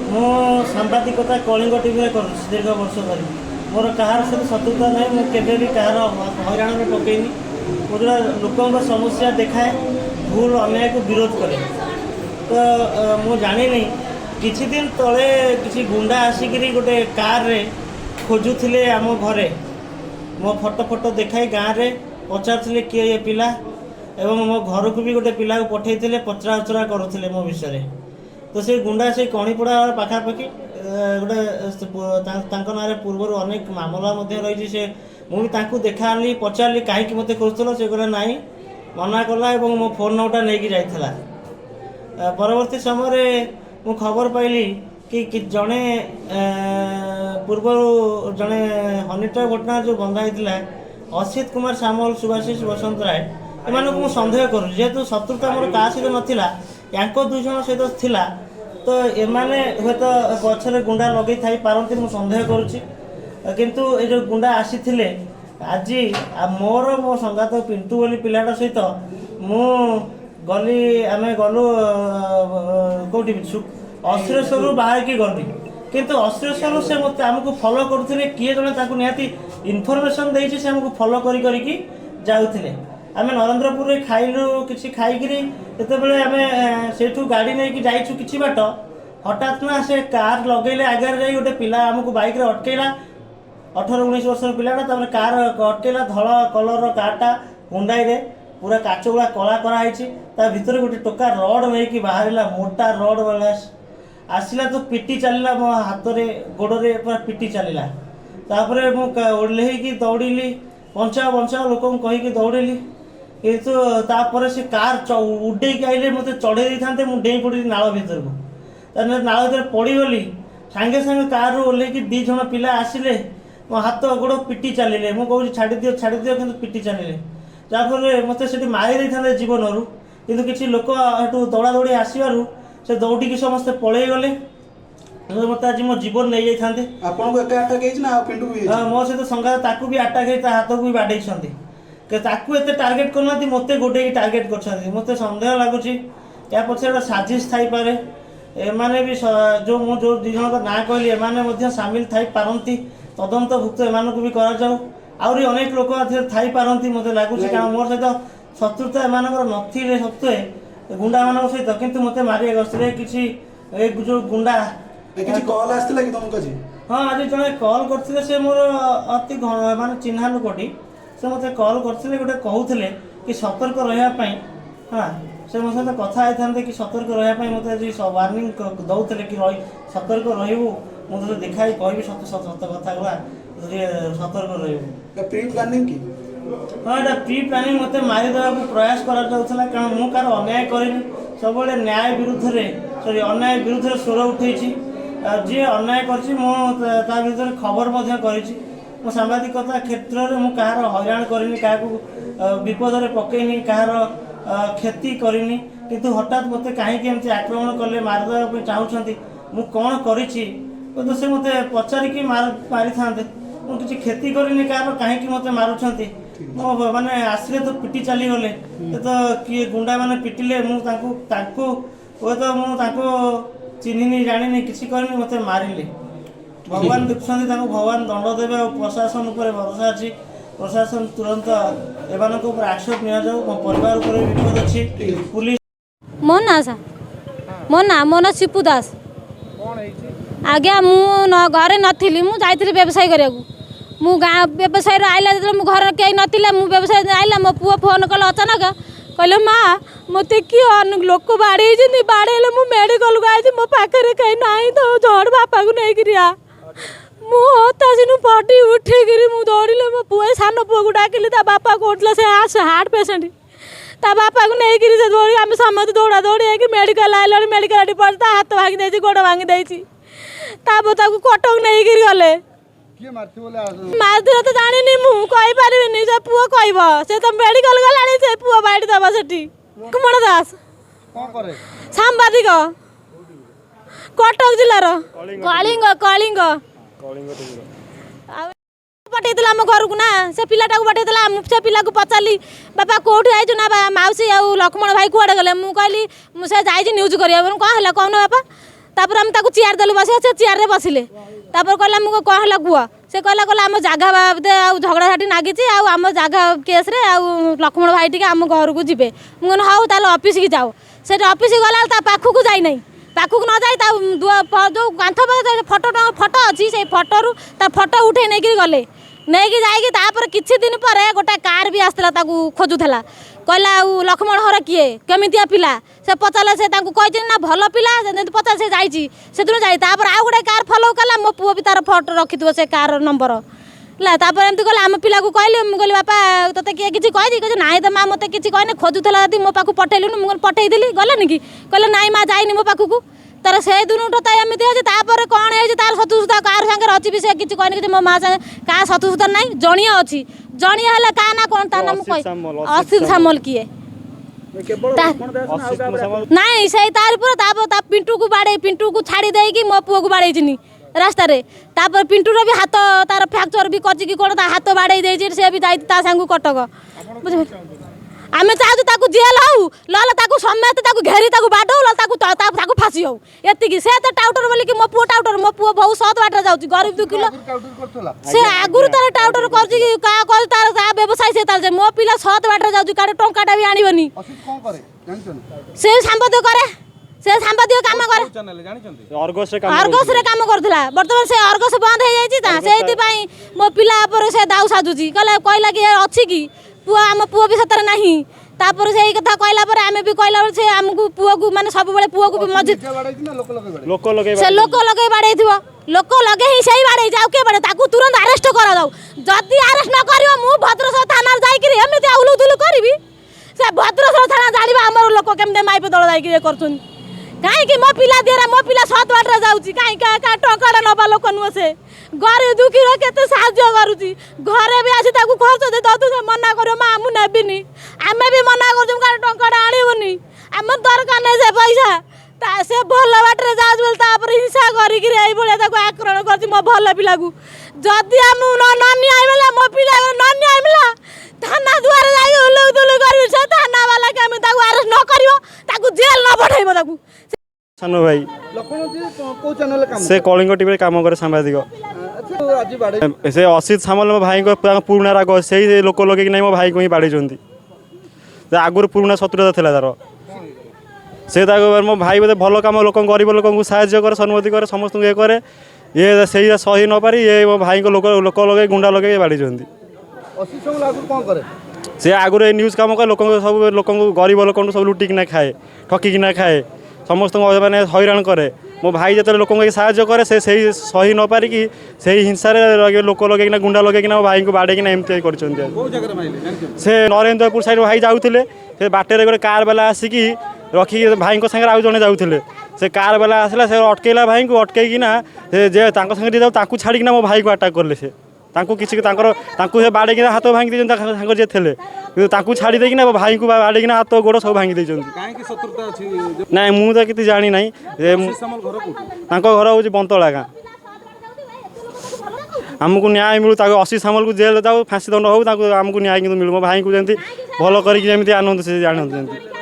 मो सांबादिकता कलिंग टीवी कर दीर्घ वर्ष धरी मोर कहार सहित शत्रुता नहीं मुझे भी कहार हईराण में पकईनी मुझे लोकों समस्या देखाए भूल अन्याय को विरोध करे तो मु जानी किछि दिन तले किछि गुंडा आसिक गोटे कार रे खोजुले आम घरे मो फोटो फोटो देखाई गाँव में पचार किए ये पिला एवं मो घर को भी गोटे पिला को पठे पचरा उचरा करुले मो विषय तो से गुंडा से कणीपड़ा पाखापाखि गोटे ना पूर्वर अनेक मामला रही से मुझे देखाली पचारि कहीं मत खोजुल से कहला नाई मना कला और मो फोन नंबर नहीं जाइला परवर्ती समय मु खबर पाइली कि जड़े पूर्वर जड़े हनीट्रैप घटना जो बंधा होता असित कुमार सामल सुभाषिष बसंत राय एम सन्देह करूँ जेहेतु शत्रुता मोर क्या सहित नाला या दुई जन सहित थिला तो एमाने हे तो पछरे गुंडा लगे थी पारती मुझे सन्देह करुच्ची किंतु ये जो गुंडा आसी आज मोर मो संगात पिंटू बोली पिलाटा सहित मु गली आम गलु कौटी अश्लेश्वर बाहर की गली किंतु अश्लेश्वर से मत आमको फॉलो करुले किए जड़े निहाती इनफॉरमेशन देछि से आमको फॉलो करी जाऊले आम नरेंद्रपुर रे खाइलु किछि खाइकरी जेतेबेले आम सेठू गाड़ी नहीं जाइछु किछि बाट हठात ना से कार लगेले आगे जाई गोटे पिला आमको बाइक रे अटकेला 18-19 वर्ष पिलाटा कार अटकेला धला कलर कारटा हुंडाई रे पूरा काच गुड़ा कला कराई भितर गोटे टोका रड नहीं बाहर मोटा रड वाला आसला तो पिटी चलला मो हाथ रे गोड़े पूरा पिटी चलला तापर मुझे दौड़ी बंचा बंचा लोक कहीकि दौड़ी किंतु तापर से कार उड़े आइले मत चढ़े था मुझे डेई पड़ी नाल भर को नाल भर पड़गली सांगे सांगे कार ओह्ल दी जन पिला आसिले मो हाथ गोड़ पिटी चलिए मुझे छाड़ी दियो कि पिटी चलिए जहाँफल मत से मारी था जीवन रू कि किसी लोक दौड़ा दौड़ी आसवर से दौड़ी समस्ते पलि गले मत आज मो जीवन नहीं जाते मो सहित संघात ताकू भी आटाक हाथ को भी बाड़े एत टार्गेट करना मत गोटे टार्गेट कर मत सन्देह लगुच या पछे गोटे साजिश थी पारे एमाने भी जो मु जो दी जन ना कहली एमाने सामिल थी पारती तदंतभुक्त एम भी आहरी अनेक लोक थी पारती मत लगुच कारण मोर सहित शत्रुता एम नथिले सत्वे गुंडा मान सहित किंतु मत मारे गले किसी जो गुंडा कॉल आसला कि तुमको जी हाँ आज जड़े कॉल करते से मोर अति माने चिन्हा लोकटी से मत कॉल करते गोटे कहते कि सतर्क रहा हाँ से मो सहित कथा होते कि सतर्क रहा मत आज वार्निंग दौले कि सतर्क रही मुझे देखाई कह सत सत कथा गुला सतर्क रही प्री प्लानिंग की हाँ ये प्री प्लानिंग मत मारिदेवा प्रयास करा कारण मु कार अन्याय करेनि सब न्याय विरुद्ध सॉरी अन्याय विरुद्ध स्वर उठे जी अन्याय कर विरुद्ध खबर कर सांबादिकता क्षेत्र में मुझे हईराण करनी क्या विपद में पकईनी कहार क्षति करनी किंतु हठात मत कहीं आक्रमण कले मारिदेवा चाहूँगी मु कौन करी तो से मत पचारिकी मारी था मुझे क्षति करनी कहार कहीं मत मारुंट मो माने आसले तो पिटी चली गले तो किए गुंडा माने पिटिले हूँ तो मुझे चिन्हनी जानी किसी करनी मत मारे भगवान देखुं भगवान दंड देवे और प्रशासन उपर भरोसा अच्छी प्रशासन तुरंत एम एक्शन नि जाऊ मो परिवार उपर विपद अच्छी पुलिस मो ना सा मो ना शिपू दास आज्ञा मु घरे नी मुझे व्यवसाय करा मु गाँ व्यवसाय आइला जो घर कहीं ना मु व्यवसाय आइला मो पुआ फोन कल अचानक कहले माँ मत किए लोक बाड़े बाड़े मु मेडिकल को आई मो पाखे कहीं ना तो झड़ बापा को नहीं आ मुझे पटी उठेकरी मुझे दौड़े मो पुआ सान पुआ को डाकिली बापा कहला से हार्ट पेसेंट ता बापा को नहीं से दौड़ी आम समस्त दौड़ा दौड़ी मेडिकल आइला मेडिकल पड़ता हाथ भांगी दे गोड़ भांगी दे कटक नहीं गले मारती तो जानी मुझे से पुआ कह से तो मेडिकल गला से पुआ बाड़ी दबा से कुमण दास सांबादिक कटक जिलार कलिंग कलिंग पठेला आम घर को ना से पिलाटा को पठेला से पिला को पचारि बापा कौट आई ना मौसी आ लक्ष्मण भाई कौड़े गले मुझे कहली मुझे न्यूज करा कौन है कौन बापा तापर हम ताकू चेयर देलु बस से चेयर रे बसिले तापर कहला मुको कह हला कुआ से कहला आम जगह बाबदे आ झगड़ा झाटी नागिची आम जगह केस रे आ लक्ष्मण भाई टिके आम घर को जीवे मुझे हाउ ताल ऑफिस की जाओ से ऑफिस गला ता पाखु जाई नहीं पाखु न जाई जो कांथ फटो फटो अच्छी से फटोरू ता फटो उठे नहीं गले नहीं कि जाइए तापर किछि दिन पर गोटे कार भी आसला ताकू खोजुला कहला लक्ष्मण हर किए केमितिया पिला से पचारे से कही ना भल पिला पचार से जाइए से जाई तापर आउ गोटे कार फॉलो कला मो पुओ भी तार फोटो रखी से कार नंबर ला तापर एमती कहला आम पिला को कहली मुझे कहली बापा तोते किए किसी कही कहे ना तो माँ मत किसी कहने खोजुला यदि मो पाक पठेलुनि मुझे पठेदी गलानी कि कहले नाई माँ जाइनी मो पाखक तार से दुनू तो एमती है तापर कौन है तार सतुसुता कार सागर अच्छी भी से किसी कहनी मो माँ क्या सतुसुता ना जड़िया अच्छी जड़िया है क्या ना कौन तार नाम कह असित सामल किए नाई से तार पूरा पिंटू को बाड़े पिंटू को छाड़ी देगी मो पुओ को बाड़े रास्ता रे तापर पिंटूर भी हाथ तार फ्रैक्चर भी कर कौन हाथ बाड़े दे से भी जाती सांगू कटक आम चाहूँ ताकू जेल हूँ लल ताकू समेत घेरी बाडू फाँसी हो ये से तो टाउटर बोलिक मो पुओ टाउटर मो पुओ बहुत सत बाटर जाऊँगी गरीब 2 किलो से आगुरी तार टाउटर कर व्यवसाय से तार मो पिला सत बाटर जाऊँगी काड़े टंकाटा भी आणबनी से सांबादिक करे से सांबादिक काम करे अर्गस रे काम करथला वर्तमान से अर्गस बंद हो जाई से मो पिला पर से दाऊ साजुची कहला कि अच्छी कि पुआ आम पुओ भी सतर नहीं तापर से कथा कहला पर आमे भी कहला से हमको पुओ को माने सब बेले पुओ को मस्जिद से लोक लगे बाड़े थिवो लोक लगे ही सही बाड़े जाऊ के बाड़े ताकू तुरंत अरेस्ट करा जाऊ जदी अरेस्ट न करियो मु भद्रसर थाना जाई कि एमिति आउलु दुलु करबी से भद्रसर थाना जानिबा हमर लोक केमते माइप दळ जाई कि करछन काहे कि मो पिला देरा मो पिला सत बाटर जाउची काहे का टंकाडा नबा लोक नु से गरीब दुखी रो केते साहाय्य करूची घरे भी आसी ताकू खर्च दे दतु से मना करियो मा हमु नेबिनी आमे भी मना करजम का टंकाडा आनिबनी हम दरकार नै से पैसा ता से भल बाटरे जाज बोल तापर हिंसा करी कि एई बोले ताकू आक्रमण करची मो भल पिला को जदी हम नन्नी आइबला मो पिला नन्नी आइबला थाना द्वार जाई उलु दुलु करी से थाना वाला के हम ताकू अरेस्ट न करियो ताकू जेल न पठाइबो ताकू सानो भाई लक्ष्मण जी को चैनल काम से कलिंग टीवी काम करे सांबादिक आज बाड़े से असित सामल मो भाई को पुराना राग से लोक लगे कि नहीं मो भाई को ही बाड़े आगुरी पुराना शत्रुता था तार से मो भाई बोले भल कम लोक गरीब लोक साहाଯ୍य करे सन्मति करे समस्त ये करे ये से सही न पारी ये मो भाई को लोक लगे गुंडा लगे बाड़ी से आगुरी न्यूज कम करे लोक सब लोक गरीब लोक सब लुटिकिना खाए ठकिकिना खाए समस्त मैंने हैरान करे मो भाई जो लोक साहाଯ୍य करे से सही न पारिकी से हिंसा लोक लगे गुंडा लगे मो भाई को बाड़े एमती कर से नरेंद्रपुर साइड भाई जाऊे से बाटे गोटे कार वाला आसिकी रखी भाई सागर आउ जड़े जाऊे से कार वाला आसला से अटकेला भाई को अटकईकिना जे सागे जाऊ छाड़िकिना मो भाई को अटाक कले से किसी से बाड़े हाथ भांगी देते जे थे छाड़ी देना भाई को बाड़े हाथ गोड़ सब भांगी देते ना मुझे किसी जानी ना घर हूँ बंतला गाँ आमको न्याय मिलू असित सामल को जेल जाऊ फांसी दंड हो आमको न्याय मिलू मो भाई को जमी भल करके आनंद से जानते